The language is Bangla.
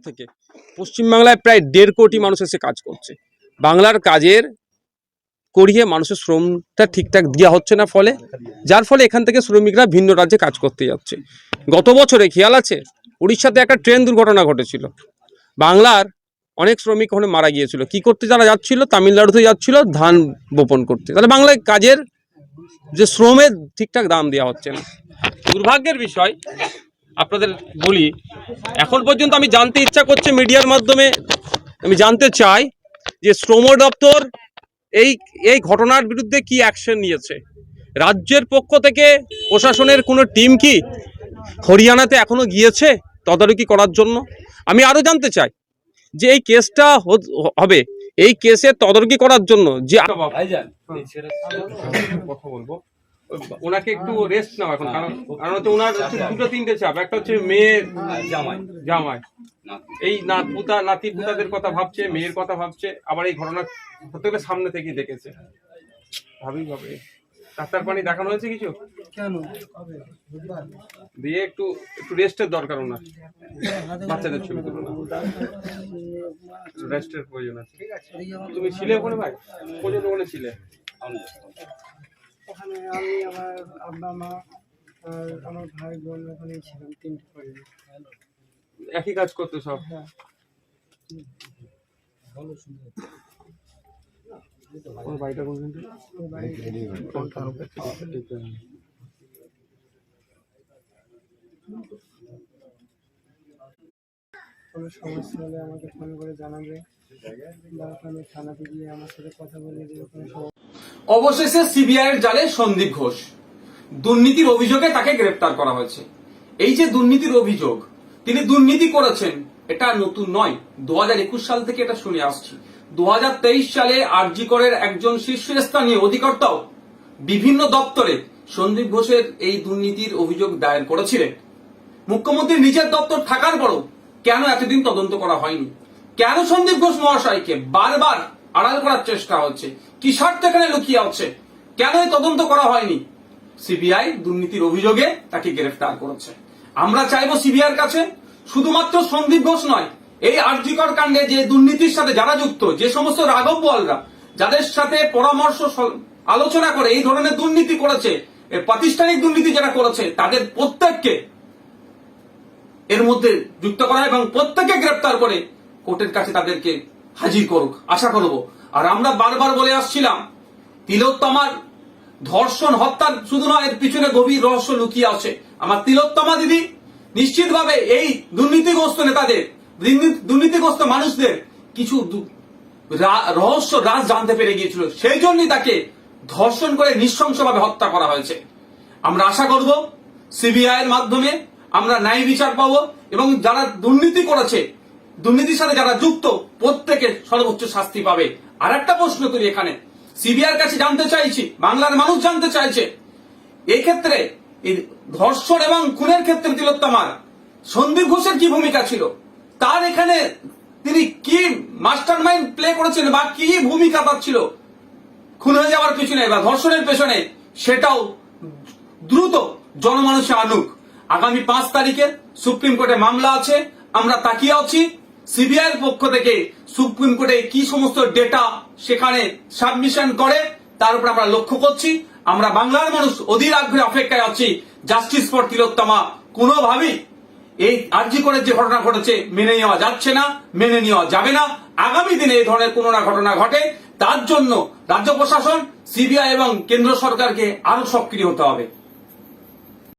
থেকে পশ্চিমবাংলায় প্রায় 1.5 কোটি মানুষ এসে কাজ করছে। বাংলার কাজের করিয়ে মানুষের শ্রমটা ঠিকঠাক দেওয়া হচ্ছে না, ফলে যার ফলে এখান থেকে শ্রমিকরা ভিন্ন রাজ্যে কাজ করতে যাচ্ছে। গত বছরে খেয়াল আছে উড়িষ্যাতে একটা ট্রেন দুর্ঘটনা ঘটেছিল, বাংলার অনেক শ্রমিক ওখানে মারা গিয়েছিল। কি করতে যারা যাচ্ছিল? তামিলনাড়ুতে যাচ্ছিল ধান বপন করতে। তাহলে বাংলায় কাজের যে শ্রমের ঠিকঠাক দাম দেওয়া হচ্ছে না। দুর্ভাগ্যের বিষয় আপনাদের বলি, এখন পর্যন্ত আমি জানতে ইচ্ছা করছে মিডিয়ার মাধ্যমে, আমি জানতে চাই যে শ্রম দপ্তর এই ঘটনার বিরুদ্ধে কি অ্যাকশন নিয়েছে। রাজ্যের পক্ষ থেকে প্রশাসনের কোনো টিম কি হরিয়ানাতে এখনো গিয়েছে তদারকি করার জন্য? আমি আরও জানতে চাই যে এই কেসটা হবে, এই কেসের তদারকি করার জন্য যে কথা বলবো, ওনাকে একটু রেস্ট নাও এখন, কারণ হচ্ছে ওনার দুটো তিনটে চাপ। একটা হচ্ছে মেয়ের জামাই এই নাতি পুতাদের কথা ভাবছে, মেয়ের কথা ভাবছে, আবার এই ঘটনা হতে গেলে সামনে থেকেই দেখেছে। ভাবে ডাক্তার পানি দেখানো হয়েছে কিছু দিয়ে একটু রেস্টের দরকার ওনার। বাচ্চাদের ছবি তুলো না, রেস্টের প্রয়োজন আছে। তুমি ছিলে ওখানে ভাই? কোজন ওখানে ছিলে? ওখানে আমি, আমার আব্বা মা আর আমার ভাই বোন ওখানেই ছিলাম, 3টে পরিবার একই কাজ করতে সব। বাড়িটা কোন কোনো সমস্যা হলে আমাকে ফোন করে জানাবে, বা ওখানে থানাতে গিয়ে আমার সাথে কথা বলে দেবে কোনো সমস্যা। অবশেষে সিবিআইয়ের জালে সন্দীপ ঘোষ, দুর্নীতির অভিযোগে তাকে গ্রেপ্তার করা হয়েছে। এই যে দুর্নীতির অভিযোগ, তিনি দুর্নীতি করেছেন এটা নতুন নয়, 2021 সাল থেকে এটা শুনে আসছি। 2023 সালে আরজি করের একজন শীর্ষস্থানীয় অধিকর্তাও বিভিন্ন দপ্তরে সন্দীপ ঘোষের এই দুর্নীতির অভিযোগ দায়ের করেছিলেন। মুখ্যমন্ত্রীর নিজের দপ্তর থাকার পরও কেন এতদিন তদন্ত করা হয়নি? কেন সন্দীপ ঘোষ মহাশয়কে বারবার আড়াল করার চেষ্টা হচ্ছে? কি স্বার্থ এখানে লুকিয়ে আছে? কেন তদন্ত করা হয়নি? সিবিআই দুর্নীতির অভিযোগে তাকে গ্রেফতার করেছে। আমরা চাইবো সিবিআইয়ের কাছে শুধুমাত্র সন্দীপ ঘোষ নয়, এই আরজিকর কাণ্ডে যে দুর্নীতির সাথে যারা যুক্ত, যে সমস্ত রাঘব বোয়ালরা যাদের সাথে পরামর্শ আলোচনা করে এই ধরনের দুর্নীতি করেছে, প্রাতিষ্ঠানিক দুর্নীতি যারা করেছে, তাদের প্রত্যেককে এর মধ্যে যুক্ত করা এবং প্রত্যেককে গ্রেফতার করে কোর্টের কাছে তাদেরকে হাজির করুক, আশা করব। আর আমরা বারবার বলে আসছিলাম, তিলোত্তমার ধর্ষণ হত্যার শুধু নয়, এর পিছনে গভীর রহস্য লুকিয়ে আছে। আমার তিলোত্তমা দিদি নিশ্চিতভাবে এই দুর্নীতিগ্রস্ত নেতাদের, দুর্নীতিগ্রস্ত মানুষদের কিছু রহস্য রাজ জানতে পেরে গিয়েছিল, সেই জন্যই তাকে ধর্ষণ করে নৃশংসভাবে হত্যা করা হয়েছে। আমরা আশা করব সিবিআই এর মাধ্যমে আমরা ন্যায় বিচার পাবো এবং যারা দুর্নীতি করেছে, দুর্নীতির সাথে যারা যুক্ত, প্রত্যেকে সর্বোচ্চ শাস্তি পাবে। আর একটা প্রশ্ন তুলি এখানে, সিবিআইয়ের কাছে জানতে চাইছি, বাংলার মানুষ জানতে চাইছে, এই ক্ষেত্রে এই ধর্ষণ এবং খুনের ক্ষেত্রে তিলোত্তমার সন্দীপ ঘোষের কি ভূমিকা ছিল? তার এখানে তিনি কি মাস্টার মাইন্ড প্লে করেছেন বা কি ভূমিকা তার ছিল খুন হয়ে যাওয়ার পেছনে বা ধর্ষণের পেছনে? সেটাও দ্রুত জনমানুষে আনুক। আগামী 5 তারিখে সুপ্রিম কোর্টে মামলা আছে, আমরা তাকিয়ে আছি সিবিআই এর পক্ষ থেকে সুপ্রিম কোর্টে কি সমস্ত ডেটা সেখানে সাবমিশন করে তার উপর আমরা লক্ষ্য করছি। আমরা বাংলার মানুষ অধীর আগ্রহে অপেক্ষায় আছি জাস্টিস ফর তিলোত্তমা। কোনোভাবেই এই আরজি করে যে ঘটনা ঘটেছে মেনে নেওয়া যাচ্ছে না, মেনে নেওয়া যাবে না। আগামী দিনে এই ধরনের কোনো না ঘটনা ঘটে, তার জন্য রাজ্য প্রশাসন, সিবিআই এবং কেন্দ্র সরকারকে আরো সক্রিয় হতে হবে।